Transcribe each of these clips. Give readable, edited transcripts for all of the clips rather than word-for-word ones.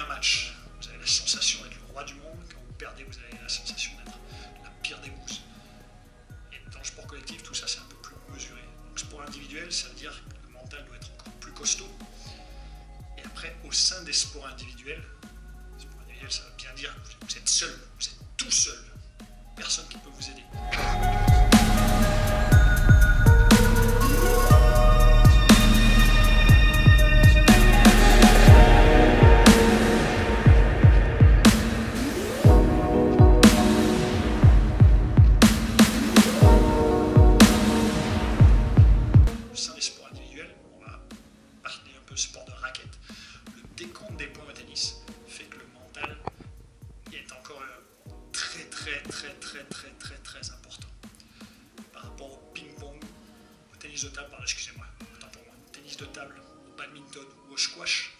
match, vous avez la sensation d'être le roi du monde. Quand vous perdez, vous avez la sensation d'être la pire des bouses. Et dans le sport collectif, tout ça, c'est un peu plus mesuré. Donc, sport individuel, ça veut dire que le mental doit être encore plus costaud. Et après, au sein des sports individuels, ça veut bien dire que vous êtes seul, vous êtes tout seul. Personne qui peut vous aider. Au sein des sports individuels, on va parler un peu sport de raquette. Le décompte des points au tennis fait que le mental est encore très important par rapport au ping-pong, au tennis de table, excusez-moi, autant pour moi, au tennis de table, au badminton ou au squash,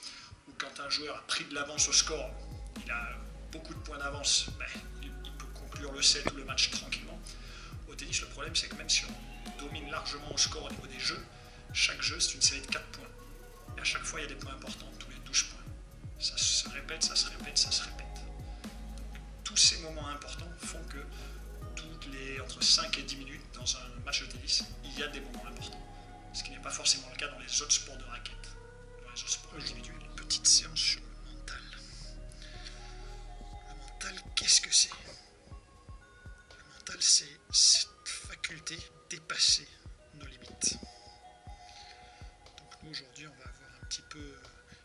où quand un joueur a pris de l'avance au score, il a beaucoup de points d'avance, il peut conclure le set ou le match tranquillement. Au tennis, le problème c'est que même si on domine largement au score au niveau des jeux, chaque jeu c'est une série de 4 points. Et à chaque fois il y a des points importants, tous les 12 points. Ça se répète, ça se répète, ça se répète. Tous ces moments importants font que toutes les entre 5 et 10 minutes dans un match de tennis, il y a des moments importants. Ce qui n'est pas forcément le cas dans les autres sports de raquette, dans les autres sports individuels. Une petite séance sur le mental. Le mental, qu'est-ce que c'est? Le mental, c'est cette faculté de dépasser nos limites. Donc nous, aujourd'hui, on va avoir un petit peu...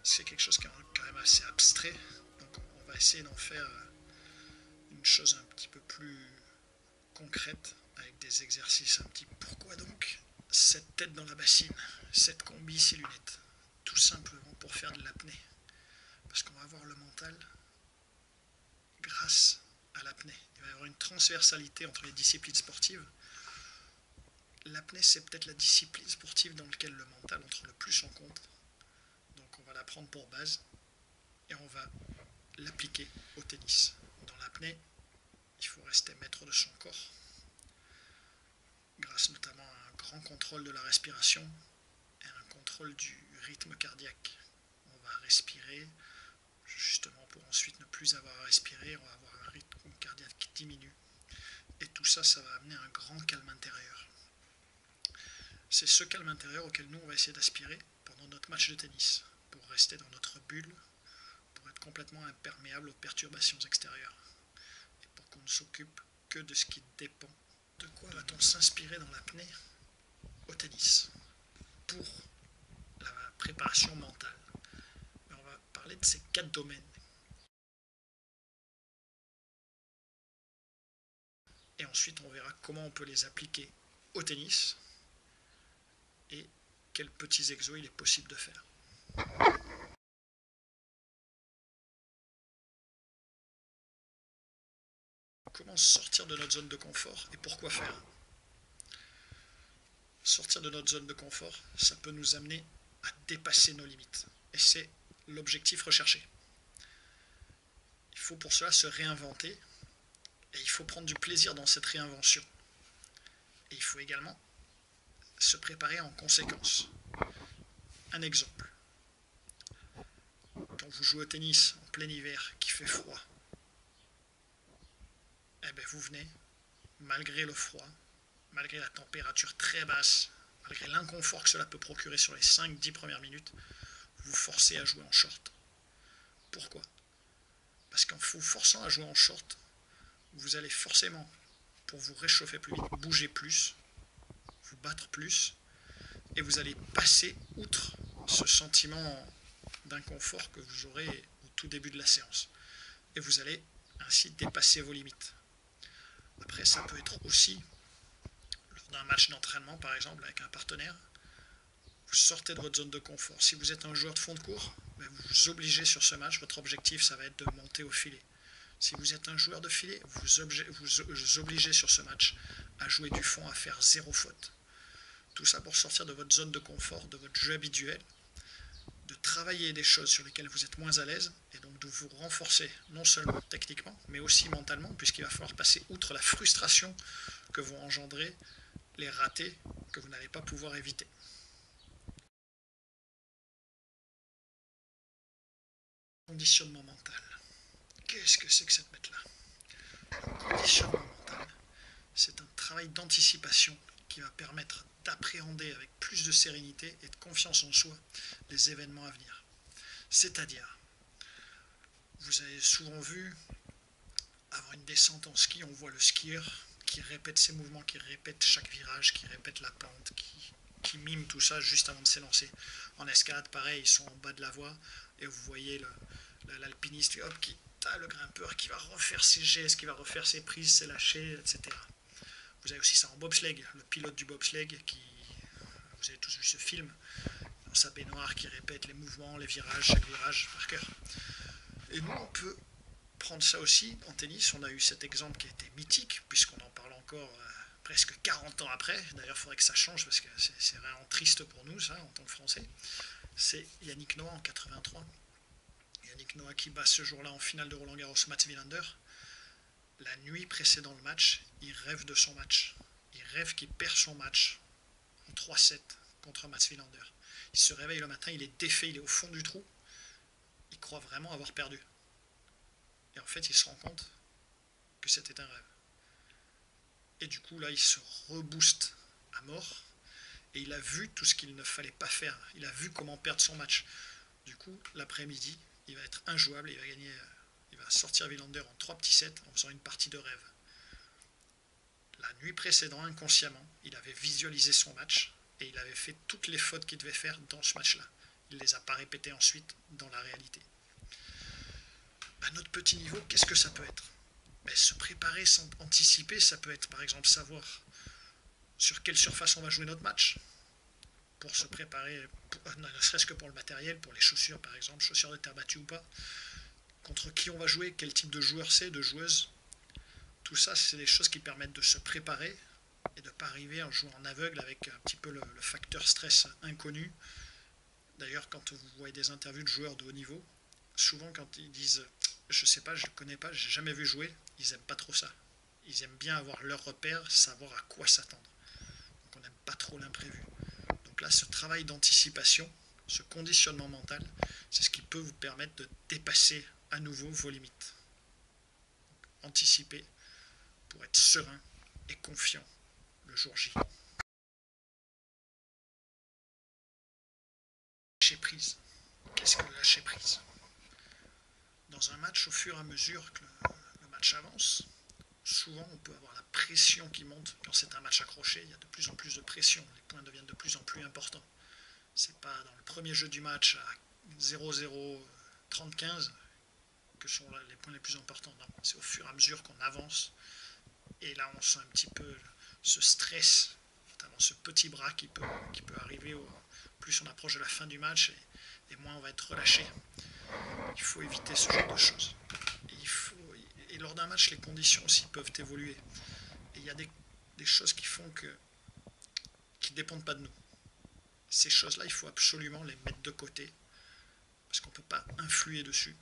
C'est quelque chose qui est quand même assez abstrait. Donc on va essayer d'en faire une chose un petit peu plus concrète avec des exercices un petit peu. Pourquoi donc cette tête dans la bassine, cette combi, ces lunettes? Tout simplement pour faire de l'apnée. Parce qu'on va avoir le mental grâce à l'apnée. Il va y avoir une transversalité entre les disciplines sportives. L'apnée, c'est peut-être la discipline sportive dans laquelle le mental entre le plus en compte. Donc on va la prendre pour base et on va l'appliquer au tennis. Dans l'apnée, il faut rester maître de son corps, grâce notamment à un grand contrôle de la respiration et un contrôle du rythme cardiaque. On va respirer, justement pour ensuite ne plus avoir à respirer, on va avoir un rythme cardiaque qui diminue. Et tout ça, ça va amener un grand calme intérieur. C'est ce calme intérieur auquel nous, on va essayer d'aspirer pendant notre match de tennis, pour rester dans notre bulle, pour être complètement imperméable aux perturbations extérieures, et pour qu'on ne s'occupe que de ce qui dépend. De quoi va-t-on s'inspirer dans l'apnée au tennis pour la préparation mentale? Mais on va parler de ces 4 domaines. Et ensuite, on verra comment on peut les appliquer au tennis et quels petits exos il est possible de faire. Comment sortir de notre zone de confort et pourquoi faire? Sortir de notre zone de confort, ça peut nous amener à dépasser nos limites. Et c'est l'objectif recherché. Il faut pour cela se réinventer et il faut prendre du plaisir dans cette réinvention. Et il faut également se préparer en conséquence. Un exemple. Quand vous jouez au tennis en plein hiver, qu'il fait froid, vous venez, malgré le froid, malgré la température très basse, malgré l'inconfort que cela peut procurer sur les 5-10 premières minutes, vous forcez à jouer en short. Pourquoi? Parce qu'en vous forçant à jouer en short, vous allez forcément, pour vous réchauffer plus vite, bouger plus, vous battre plus, et vous allez passer outre ce sentiment d'inconfort que vous aurez au tout début de la séance. Et vous allez ainsi dépasser vos limites. Après, ça peut être aussi, lors d'un match d'entraînement par exemple, avec un partenaire, vous sortez de votre zone de confort. Si vous êtes un joueur de fond de court, vous vous obligez sur ce match, votre objectif, ça va être de monter au filet. Si vous êtes un joueur de filet, vous obligez sur ce match à jouer du fond, à faire 0 faute. Tout ça pour sortir de votre zone de confort, de votre jeu habituel, de travailler des choses sur lesquelles vous êtes moins à l'aise, et donc de vous renforcer, non seulement techniquement, mais aussi mentalement, puisqu'il va falloir passer outre la frustration que vont engendrer les ratés que vous n'allez pas pouvoir éviter. conditionnement mental. Qu'est-ce que c'est que cette bête-là? Le conditionnement mental, c'est un travail d'anticipation qui va permettre d'appréhender avec plus de sérénité et de confiance en soi les événements à venir. C'est-à-dire, vous avez souvent vu, avant une descente en ski, on voit le skieur qui répète ses mouvements, qui répète chaque virage, qui répète la pente, qui mime tout ça juste avant de s'élancer. En escalade, pareil, ils sont en bas de la voie et vous voyez l'alpiniste qui a le grimpeur qui va refaire ses gestes, qui va refaire ses prises, ses lâchers, etc. Vous avez aussi ça en bobsleigh, le pilote du bobsleigh vous avez tous vu ce film, dans sa baignoire qui répète les mouvements, les virages, chaque virage par cœur. Et nous, on peut prendre ça aussi en tennis. On a eu cet exemple qui a été mythique, puisqu'on en parle encore presque 40 ans après. D'ailleurs, il faudrait que ça change, parce que c'est vraiment triste pour nous, ça, en tant que Français. C'est Yannick Noah en 83. Yannick Noah qui bat ce jour-là en finale de Roland-Garros Mats Wilander. La nuit précédant le match, il rêve de son match. Il rêve qu'il perd son match en 3-7 contre Mats Wilander. Il se réveille le matin, il est défait, il est au fond du trou. Il croit vraiment avoir perdu. Et en fait, il se rend compte que c'était un rêve. Et du coup, là, il se rebooste à mort. Et il a vu tout ce qu'il ne fallait pas faire. Il a vu comment perdre son match. Du coup, l'après-midi, il va être injouable. Il va sortir Wilander en 3 petits sets en faisant une partie de rêve. La nuit précédente, inconsciemment, il avait visualisé son match et il avait fait toutes les fautes qu'il devait faire dans ce match-là. Il ne les a pas répétées ensuite dans la réalité. À notre petit niveau, qu'est-ce que ça peut être? Se préparer sans anticiper, ça peut être par exemple savoir sur quelle surface on va jouer notre match, pour se préparer, ne serait-ce que pour le matériel, pour les chaussures par exemple, chaussures de terre battue ou pas, contre qui on va jouer, quel type de joueur c'est, de joueuse. Tout ça, c'est des choses qui permettent de se préparer et de ne pas arriver en jouant en aveugle avec un petit peu le facteur stress inconnu. D'ailleurs, quand vous voyez des interviews de joueurs de haut niveau, souvent quand ils disent je sais pas, je le connais pas, j'ai jamais vu jouer, ils aiment pas trop ça. Ils aiment bien avoir leur repère, savoir à quoi s'attendre. Donc on n'aime pas trop l'imprévu. Donc là, ce travail d'anticipation, ce conditionnement mental, c'est ce qui peut vous permettre de dépasser à nouveau vos limites. Anticiper pour être serein et confiant le jour J. Lâcher prise. Qu'est-ce que le lâcher prise? Dans un match, au fur et à mesure que le match avance, souvent on peut avoir la pression qui monte. Quand c'est un match accroché, il y a de plus en plus de pression. Les points deviennent de plus en plus importants. C'est pas dans le premier jeu du match à 0-0, 30-15 que sont les points les plus importants. Non, c'est au fur et à mesure qu'on avance. Et là, on sent un petit peu ce stress, notamment ce petit bras qui peut arriver plus on approche de la fin du match et moins on va être relâché. Il faut éviter ce genre de choses. Et lors d'un match, les conditions aussi peuvent évoluer. Et il y a des choses qui font qui ne dépendent pas de nous. Ces choses-là, il faut absolument les mettre de côté, parce qu'on ne peut pas influer dessus.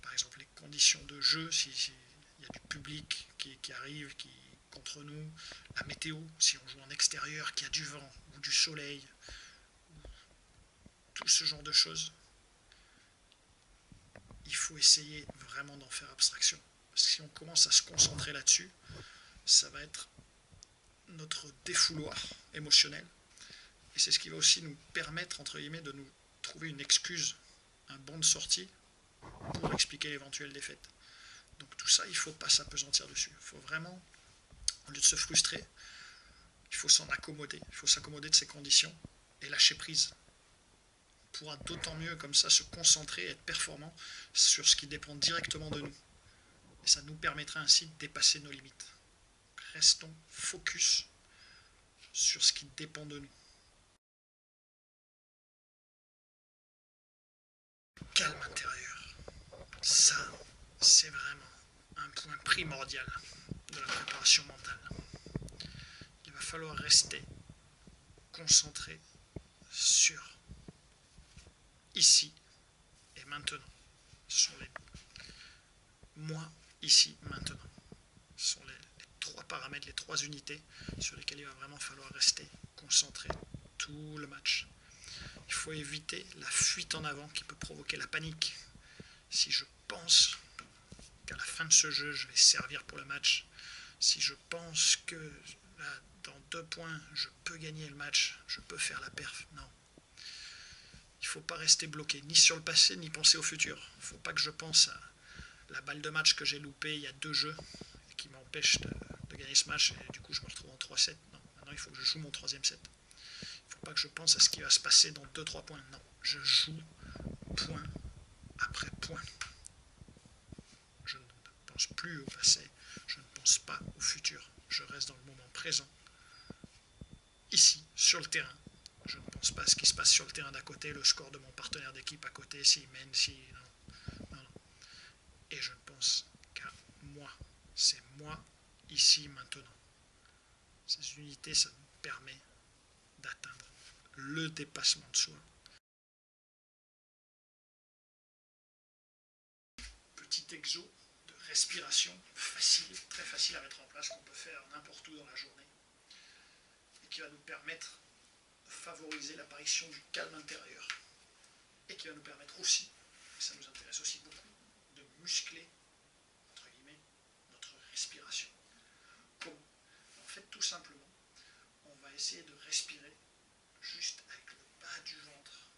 Par exemple, les conditions de jeu, s'il y a du public qui arrive, contre nous, la météo, si on joue en extérieur, qu'il y a du vent ou du soleil, tout ce genre de choses, il faut essayer vraiment d'en faire abstraction. Parce que si on commence à se concentrer là-dessus, ça va être notre défouloir émotionnel. Et c'est ce qui va aussi nous permettre, entre guillemets, de nous trouver une excuse, un banc de sortie pour expliquer l'éventuelle défaite. Donc tout ça, il ne faut pas s'apesantir dessus. Il faut vraiment, au lieu de se frustrer, il faut s'en accommoder. Il faut s'accommoder de ces conditions et lâcher prise. On pourra d'autant mieux comme ça se concentrer et être performant sur ce qui dépend directement de nous. Et ça nous permettra ainsi de dépasser nos limites. Restons focus sur ce qui dépend de nous. Calme intérieur. Ça, c'est vraiment un point primordial de la préparation mentale. Il va falloir rester concentré sur ici et maintenant. Ce sont les moi, ici, maintenant. Ce sont les 3 paramètres, les 3 unités sur lesquelles il va vraiment falloir rester concentré tout le match. Il faut éviter la fuite en avant qui peut provoquer la panique, si je pense qu'à la fin de ce jeu, je vais servir pour le match, si je pense que là, dans 2 points, je peux gagner le match, je peux faire la perf, non. Il ne faut pas rester bloqué, ni sur le passé, ni penser au futur. Il ne faut pas que je pense à la balle de match que j'ai loupée il y a 2 jeux, et qui m'empêche de gagner ce match, et du coup je me retrouve en 3-7. Non, maintenant il faut que je joue mon 3e set. Il ne faut pas que je pense à ce qui va se passer dans 2-3 points. Non, je joue point après point. Je ne pense plus au passé, je ne pense pas au futur. Je reste dans le moment présent, ici, sur le terrain. Je ne pense pas à ce qui se passe sur le terrain d'à côté, le score de mon partenaire d'équipe à côté, s'il mène, si... Non. Et je ne pense qu'à moi. C'est moi, ici, maintenant. Ces unités, ça me permet d'atteindre le dépassement de soi. Petit exo de respiration facile, très facile à mettre en place, qu'on peut faire n'importe où dans la journée, et qui va nous permettre de favoriser l'apparition du calme intérieur, et qui va nous permettre aussi, et ça nous intéresse aussi beaucoup, de muscler, entre guillemets, notre respiration. Comment? En fait, tout simplement, on va essayer de respirer juste avec le bas du ventre,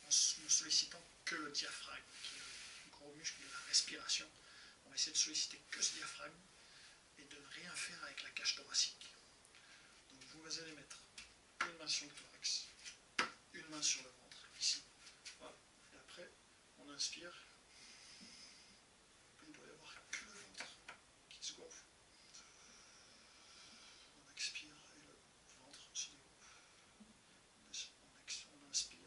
en ne sollicitant que le diaphragme, qui est le gros muscle de la respiration. On va essayer de solliciter que ce diaphragme et de ne rien faire avec la cage thoracique. Donc vous allez mettre une main sur le thorax, une main sur le ventre, ici. Voilà. Et après, on inspire. Il ne doit y avoir que le ventre qui se gonfle. On expire et le ventre se dégonfle. On inspire.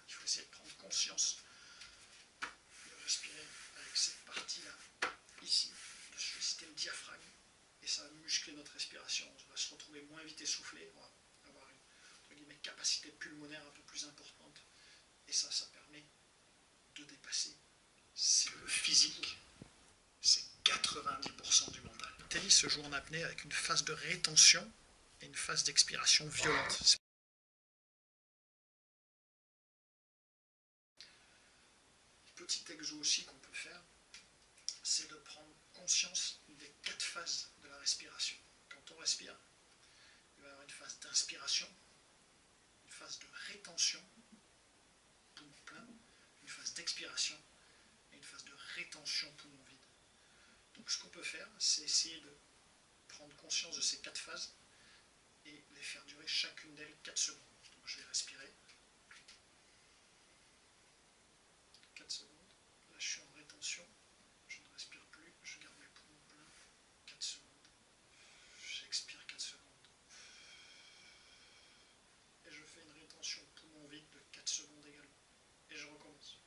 Il faut essayer de prendre conscience de respirer avec cette partie-là, ici, de solliciter le diaphragme, et ça va muscler notre respiration. On va se retrouver moins vite essoufflé, on va avoir une entre guillemets, capacité pulmonaire un peu plus importante, et ça permet de dépasser. C'est le physique, c'est 90% du mental. Le tennis se joue en apnée avec une phase de rétention et une phase d'expiration violente. Petit exo aussi qu'on peut faire, c'est de prendre conscience des 4 phases de la respiration. Quand on respire, il va y avoir une phase d'inspiration, une phase de rétention, poumon plein, une phase d'expiration et une phase de rétention, poumon vide. Donc ce qu'on peut faire, c'est essayer de prendre conscience de ces 4 phases et les faire durer chacune d'elles 4 secondes. Donc je vais respirer. 4 secondes. Là je suis en rétention. Je ne respire plus. Je garde mes poumons pleins. 4 secondes. J'expire 4 secondes. Et je fais une rétention poumon vide de 4 secondes également. Et je recommence.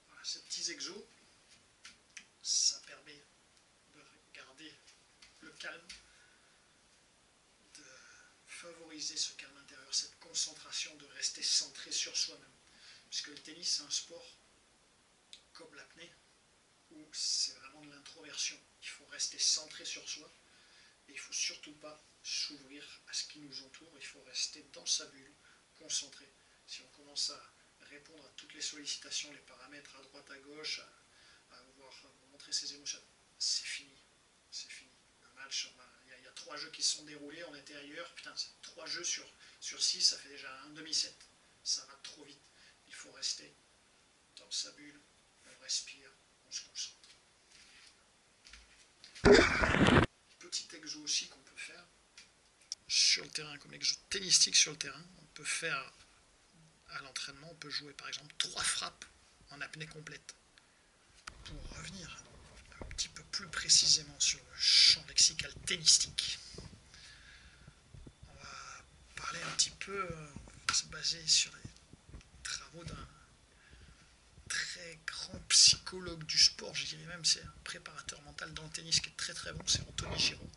Voilà, ces petits exos, ça permet de garder le calme, de favoriser ce calme intérieur, cette concentration, de rester centré sur soi-même. Puisque le tennis, c'est un sport comme l'apnée, où c'est vraiment de l'introversion. Il faut rester centré sur soi, et il ne faut surtout pas s'ouvrir à ce qui nous entoure, il faut rester dans sa bulle, concentré. Si on commence à répondre à toutes les sollicitations, les paramètres à droite, à gauche, à montrer ses émotions, c'est fini. C'est fini. Le match, il y a 3 jeux qui se sont déroulés, on était ailleurs, putain, 3 jeux sur 6, ça fait déjà un demi-set. Ça va trop vite. Il faut rester dans sa bulle, on respire, on se concentre. Petit exo aussi qu'on peut faire sur le terrain, comme exo tennistique sur le terrain, on peut faire à l'entraînement, on peut jouer par exemple 3 frappes en apnée complète. Pour revenir un petit peu plus précisément sur le champ lexical tennistique, parler un petit peu, se baser sur les travaux d'un très grand psychologue du sport, je dirais même, c'est un préparateur mental dans le tennis qui est très très bon, c'est Anthony Giraud.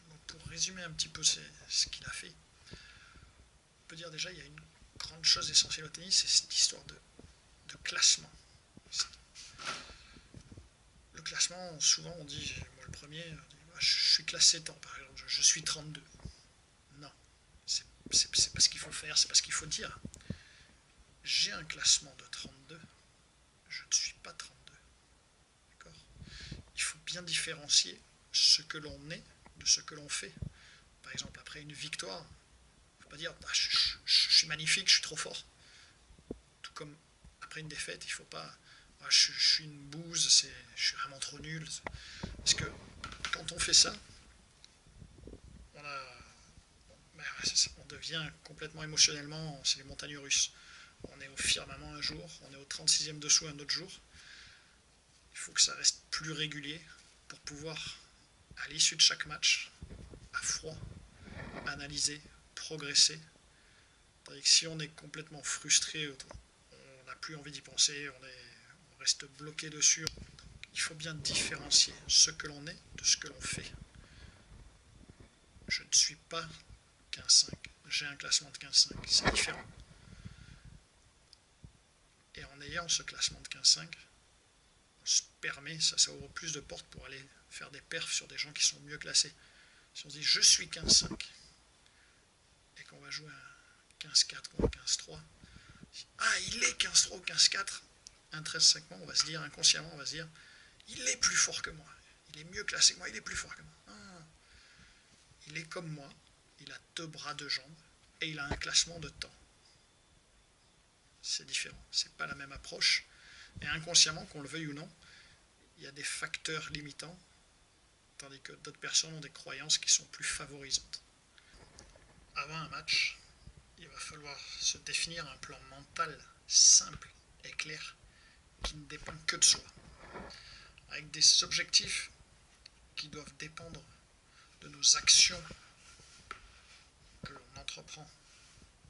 Donc pour résumer un petit peu ce qu'il a fait, on peut dire déjà il y a une grande chose essentielle au tennis, c'est cette histoire de classement. Le classement, souvent on dit, moi le premier, je suis classé tant par exemple, je suis 32. Non, c'est pas ce qu'il faut faire, c'est pas ce qu'il faut dire. J'ai un classement de 32, je ne suis pas 32. D'accord. Il faut bien différencier ce que l'on est de ce que l'on fait. Par exemple, après une victoire, il ne faut pas dire je suis magnifique, je suis trop fort. Tout comme après une défaite, il ne faut pas je suis une bouse, je suis vraiment trop nul. Parce que quand on fait ça, on devient complètement émotionnellement, c'est les montagnes russes. On est au firmament un jour, on est au 36e dessous un autre jour. Il faut que ça reste plus régulier pour pouvoir, à l'issue de chaque match, à froid, analyser, progresser. Tandis que si on est complètement frustré, on n'a plus envie d'y penser, on reste bloqué dessus. Il faut bien différencier ce que l'on est de ce que l'on fait. Je ne suis pas 15-5, j'ai un classement de 15-5, c'est différent. Et en ayant ce classement de 15-5, on se permet, ça ouvre plus de portes pour aller faire des perfs sur des gens qui sont mieux classés. Si on se dit je suis 15-5 et qu'on va jouer un 15-4 ou un 15-3, ah il est 15-3 ou 15-4, intrinsèquement on va se dire, inconsciemment on va se dire, il est plus fort que moi, il est mieux classé que moi, il est plus fort que moi. Ah, il est comme moi, il a 2 bras, 2 jambes et il a un classement de temps. C'est différent, c'est pas la même approche. Et inconsciemment, qu'on le veuille ou non, il y a des facteurs limitants, tandis que d'autres personnes ont des croyances qui sont plus favorisantes. Avant un match, il va falloir se définir un plan mental simple et clair qui ne dépend que de soi, avec des objectifs qui doivent dépendre de nos actions que l'on entreprend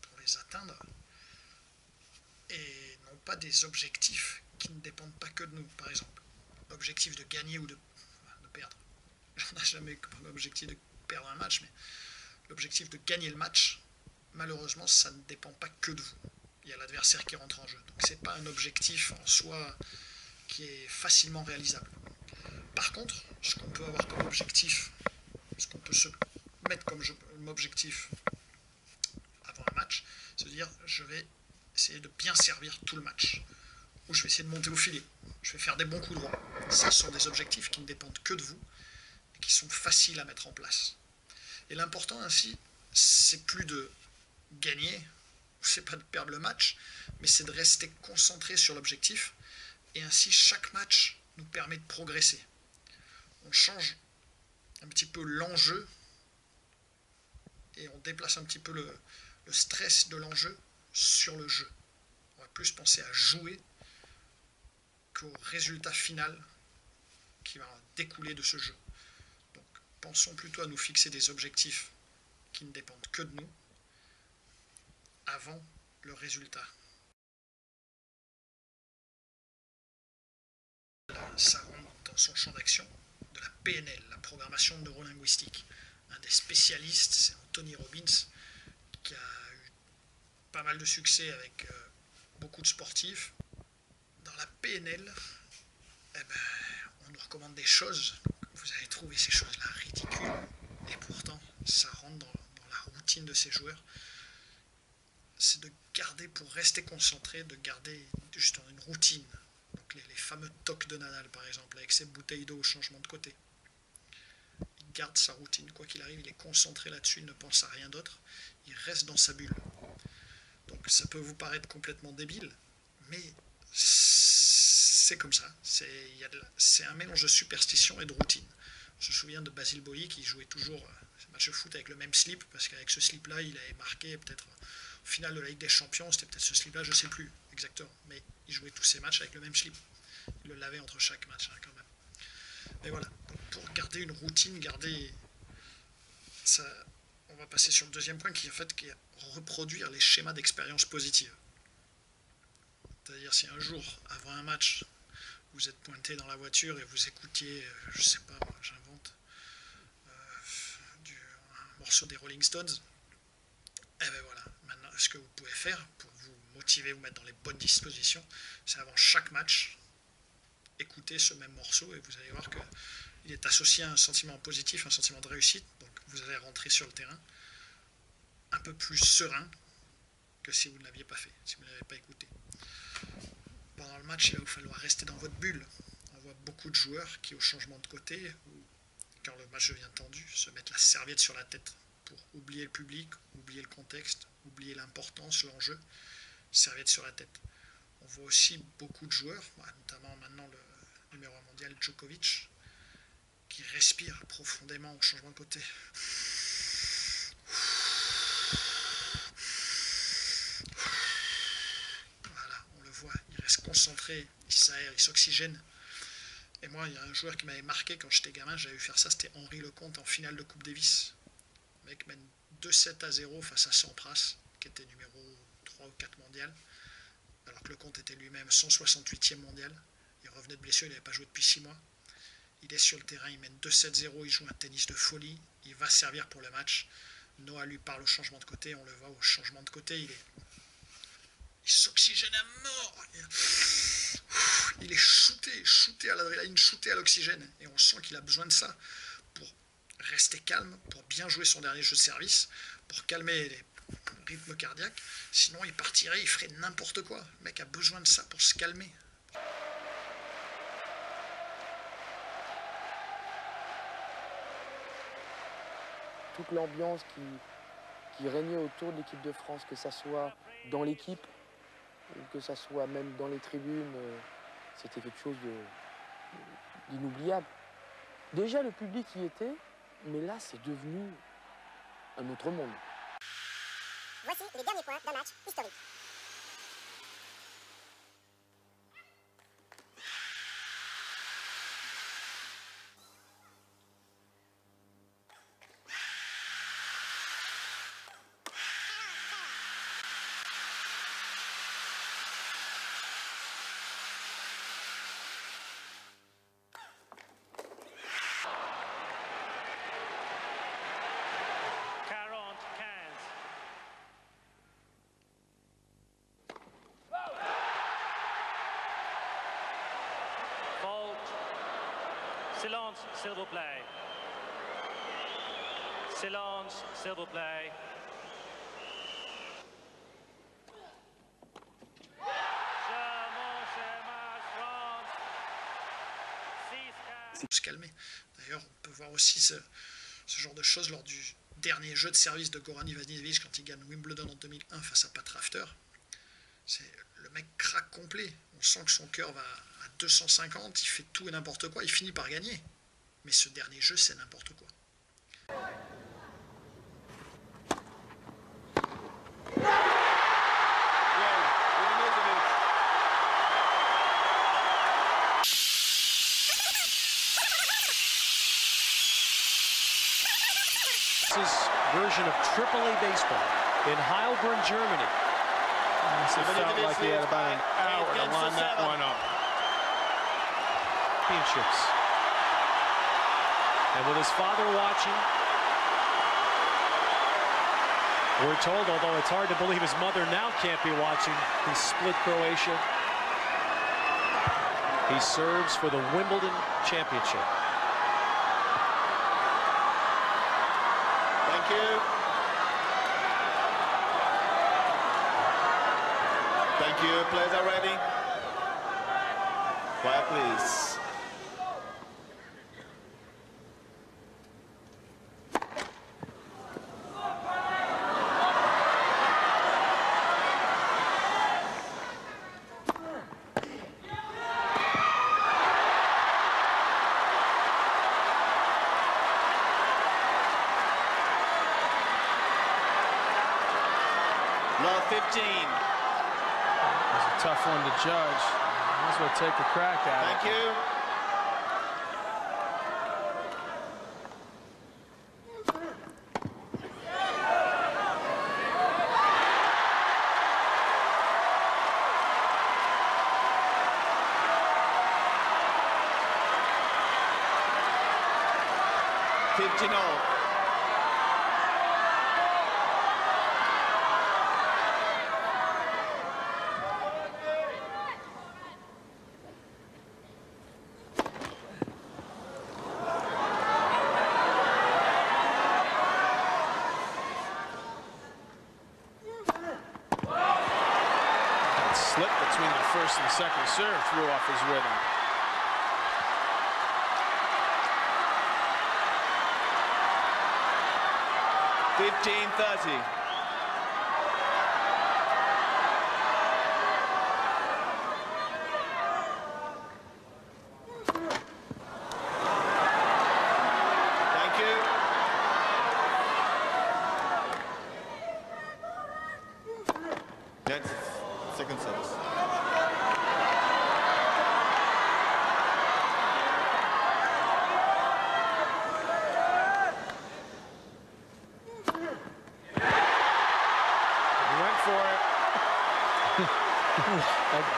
pour les atteindre, et non pas des objectifs qui ne dépendent pas que de nous. Par exemple, l'objectif de gagner ou de perdre. On n'a jamais comme objectif de perdre un match, mais l'objectif de gagner le match, malheureusement, ça ne dépend pas que de vous. Il y a l'adversaire qui rentre en jeu. Donc c'est pas un objectif en soi qui est facilement réalisable. Par contre, ce qu'on peut avoir comme objectif, ce qu'on peut se mettre comme objectif avant un match, c'est de dire je vais essayer de bien servir tout le match, ou je vais essayer de monter au filet, je vais faire des bons coups droits. Ça sont des objectifs qui ne dépendent que de vous et qui sont faciles à mettre en place. Et l'important ainsi, c'est plus de gagner, c'est pas de perdre le match, mais c'est de rester concentré sur l'objectif, et ainsi chaque match nous permet de progresser. On change un petit peu l'enjeu et on déplace un petit peu le stress de l'enjeu sur le jeu. On va plus penser à jouer qu'au résultat final qui va découler de ce jeu. Donc pensons plutôt à nous fixer des objectifs qui ne dépendent que de nous avant le résultat. Ça rentre dans son champ d'action de la PNL, la programmation neurolinguistique. Un des spécialistes, c'est Anthony Robbins, qui a eu pas mal de succès avec beaucoup de sportifs. Dans la PNL, on nous recommande des choses. Vous allez trouver ces choses-là ridicules, et pourtant, ça rentre dans la routine de ces joueurs. C'est de garder, pour rester concentré, de garder justement une routine. Donc les fameux tocs de Nadal, par exemple, avec ses bouteilles d'eau au changement de côté. Il garde sa routine, quoi qu'il arrive, il est concentré là-dessus, il ne pense à rien d'autre, il reste dans sa bulle. Donc ça peut vous paraître complètement débile, mais c'est comme ça. C'est un mélange de superstition et de routine. Je me souviens de Basile Boli qui jouait toujours ses matchs de foot avec le même slip, parce qu'avec ce slip-là, il avait marqué peut-être au final de la Ligue des Champions, c'était peut-être ce slip-là, je ne sais plus exactement, mais il jouait tous ses matchs avec le même slip. Il le lavait entre chaque match, quand même. Mais voilà, donc pour garder une routine, garder ça, on va passer sur le deuxième point qui est reproduire les schémas d'expérience positive. C'est-à-dire si un jour, avant un match, vous êtes pointé dans la voiture et vous écoutiez, je sais pas, moi, j'invente, un morceau des Rolling Stones, et ben voilà, maintenant ce que vous pouvez faire pour vous motiver, vous mettre dans les bonnes dispositions, c'est avant chaque match, écouter ce même morceau et vous allez voir qu'il est associé à un sentiment positif, un sentiment de réussite, donc vous allez rentrer sur le terrain un peu plus serein que si vous ne l'aviez pas fait, si vous ne l'avez pas écouté. Pendant le match, il va vous falloir rester dans votre bulle. On voit beaucoup de joueurs qui, au changement de côté, ou quand le match devient tendu, se mettent la serviette sur la tête pour oublier le public, oublier le contexte, oublier l'importance, l'enjeu, serviette sur la tête. On voit aussi beaucoup de joueurs, notamment maintenant le numéro 1 mondial Djokovic, qui respire profondément au changement de côté. Voilà, on le voit, il reste concentré, il s'aère, il s'oxygène. Et moi, il y a un joueur qui m'avait marqué quand j'étais gamin, j'avais vu faire ça, c'était Henri Lecomte en finale de Coupe Davis. Le mec mène 2-7-0 face à Sampras, qui était numéro 3 ou 4 mondial, alors que Lecomte était lui-même 168e mondial. Il revenait de blessure, il n'avait pas joué depuis 6 mois. Il est sur le terrain, il mène 2-7-0, il joue un tennis de folie, il va servir pour le match. Noah lui parle au changement de côté, on le voit au changement de côté, il s'oxygène à mort. Il est shooté à l'adrénaline, shooté à l'oxygène. Et on sent qu'il a besoin de ça pour rester calme, pour bien jouer son dernier jeu de service, pour calmer les rythmes cardiaques. Sinon, il partirait, il ferait n'importe quoi. Le mec a besoin de ça pour se calmer. Toute l'ambiance qui régnait autour de l'équipe de France, que ça soit dans l'équipe ou que ça soit même dans les tribunes, c'était quelque chose d'inoubliable. Déjà, le public y était, mais là, c'est devenu un autre monde. Voici les derniers points d'un match historique. Silence, s'il vous plaît. Silence, s'il vous plaît. Se calmer. D'ailleurs, on peut voir aussi ce genre de choses lors du dernier jeu de service de Goran Ivanisevic quand il gagne Wimbledon en 2001 face à Pat Rafter. Le mec craque complet. On sent que son cœur va à 250, il fait tout et n'importe quoi, il finit par gagner. Mais ce dernier jeu, c'est n'importe quoi. Version of AAA baseball in Heilbronn, Germany. It felt like he had about an hour to line that one up. Championships. And with his father watching, we're told, although it's hard to believe his mother now can't be watching, he split Croatia. He serves for the Wimbledon Championship. Thank you. Thank you. Players are ready. Quiet, please. Law 15. It's a tough one to judge. Might as well take a crack at it. Thank you. 15-all. Slip between the first and second serve threw off his rhythm. $15-30. Thank you. Next, second service.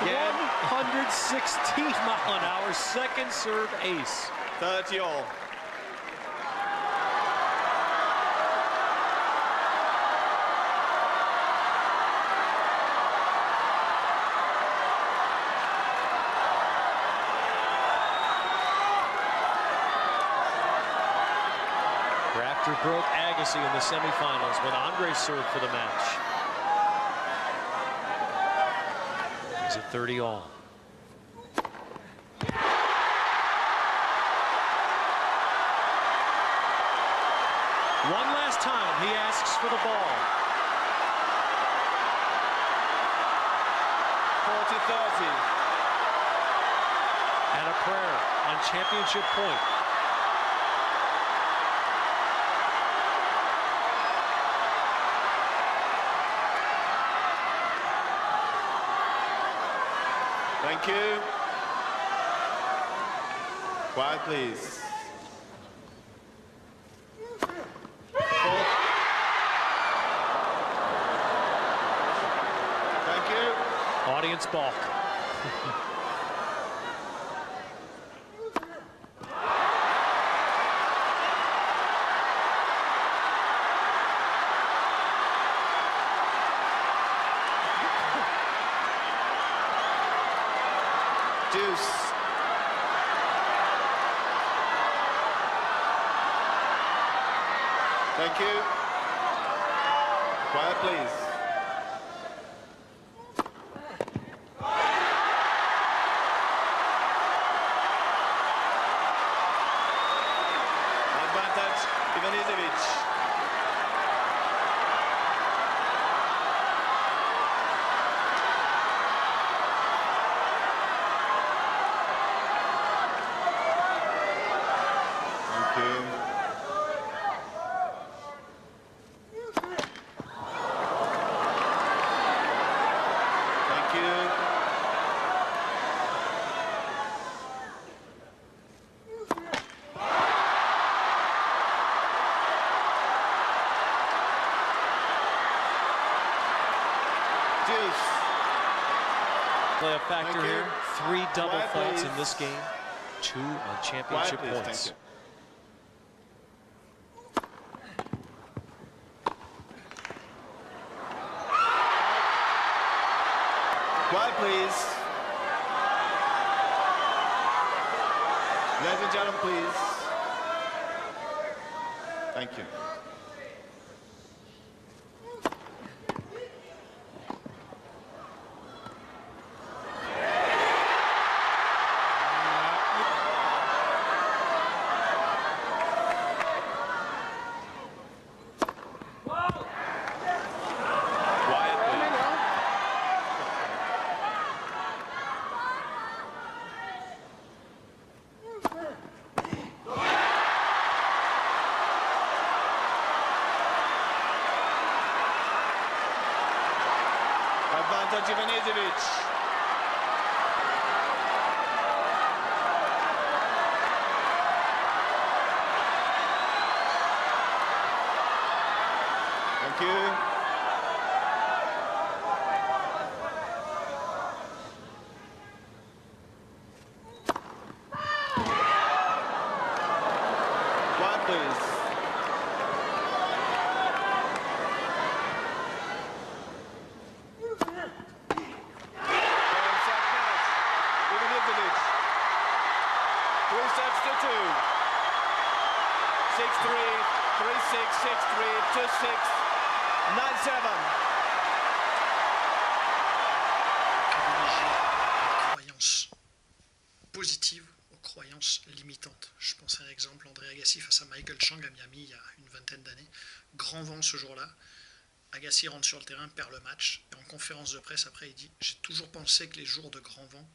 Again, 116-mile-an-hour second serve ace. 30-all. Rafter broke Agassi in the semifinals when Andre served for the match. He's at 30-all. One last time, he asks for the ball. 40-30. And a prayer on championship point. Thank you. Quiet, please. Thank you. Audience balk. Deuce. Thank you. Quiet, please. Advantage, Ivanisevic. Play a factor here. 3 double faults in this game. 2 on championship points. Quiet, please. Ladies and gentlemen, please. Thank you. Advantage Ivanisevic. Thank you. Quiet, please. 3 sets to 2. 6-3, 3-6, 6-3, 2-6, 9-7. Croyances positives aux croyances limitantes. Je pense à un exemple, André Agassi face à Michael Chang à Miami il y a une vingtaine d'années. Grand vent ce jour-là. Agassi rentre sur le terrain, perd le match. Et en conférence de presse, après, il dit « J'ai toujours pensé que les jours de grand vent,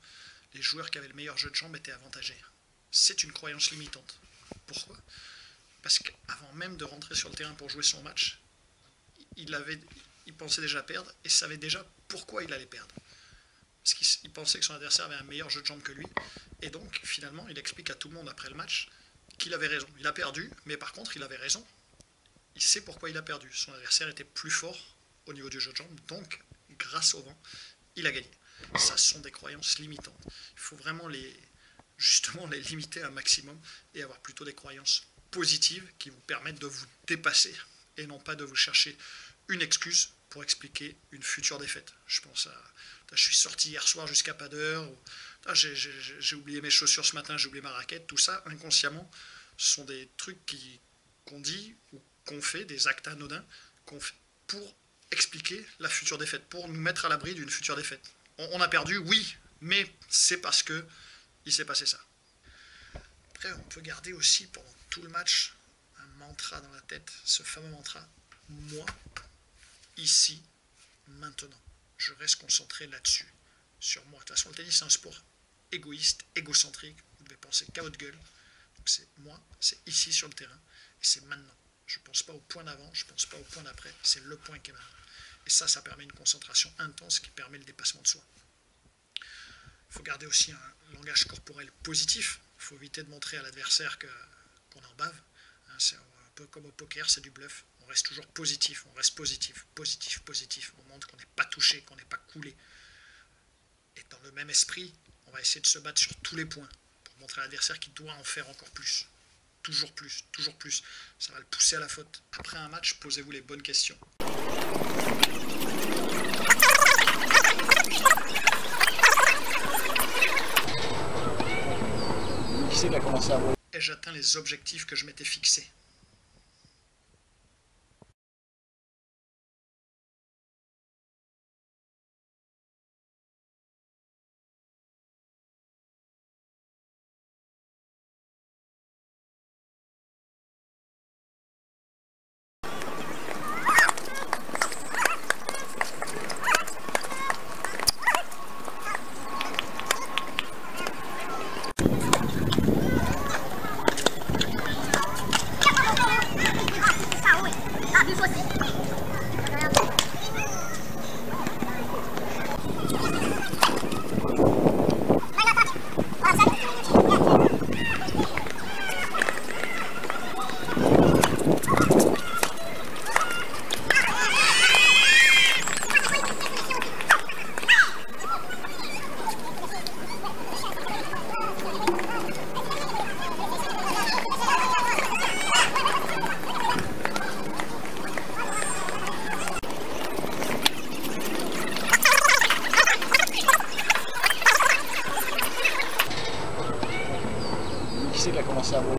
les joueurs qui avaient le meilleur jeu de jambes étaient avantagés. » C'est une croyance limitante. Pourquoi ? Parce qu'avant même de rentrer sur le terrain pour jouer son match, il pensait déjà perdre et savait déjà pourquoi il allait perdre. Parce qu'il pensait que son adversaire avait un meilleur jeu de jambes que lui. Et donc, finalement, il explique à tout le monde après le match qu'il avait raison. Il a perdu, mais par contre, il avait raison. Il sait pourquoi il a perdu. Son adversaire était plus fort au niveau du jeu de jambes. Donc, grâce au vent, il a gagné. Ça, ce sont des croyances limitantes. Il faut vraiment justement les limiter un maximum et avoir plutôt des croyances positives qui vous permettent de vous dépasser et non pas de vous chercher une excuse pour expliquer une future défaite. Je pense à... Je suis sorti hier soir jusqu'à pas d'heure. J'ai oublié mes chaussures ce matin, j'ai oublié ma raquette. Tout ça, inconsciemment, ce sont des trucs qu'on dit ou qu'on fait, des actes anodins qu'on fait pour expliquer la future défaite, pour nous mettre à l'abri d'une future défaite. On a perdu, oui, mais c'est parce que il s'est passé ça. Après, on peut garder aussi pendant tout le match un mantra dans la tête, ce fameux mantra, moi, ici, maintenant. Je reste concentré là-dessus, sur moi. De toute façon, le tennis, c'est un sport égoïste, égocentrique. Vous devez penser qu'à votre gueule. Donc c'est moi, c'est ici sur le terrain, et c'est maintenant. Je ne pense pas au point d'avant, je ne pense pas au point d'après. C'est le point qui est maintenant. Et ça permet une concentration intense qui permet le dépassement de soi. Il faut garder aussi un langage corporel positif. Il faut éviter de montrer à l'adversaire qu'on en bave. C'est un peu comme au poker, c'est du bluff. On reste toujours positif, on reste positif. On montre qu'on n'est pas touché, qu'on n'est pas coulé. Et dans le même esprit, on va essayer de se battre sur tous les points pour montrer à l'adversaire qu'il doit en faire encore plus. Toujours plus, toujours plus. Ça va le pousser à la faute. Après un match, posez-vous les bonnes questions. Qui c'est qui a commencé à voler ? Ai-je atteint les objectifs que je m'étais fixés ? Qui c'est qui a commencé à voler ?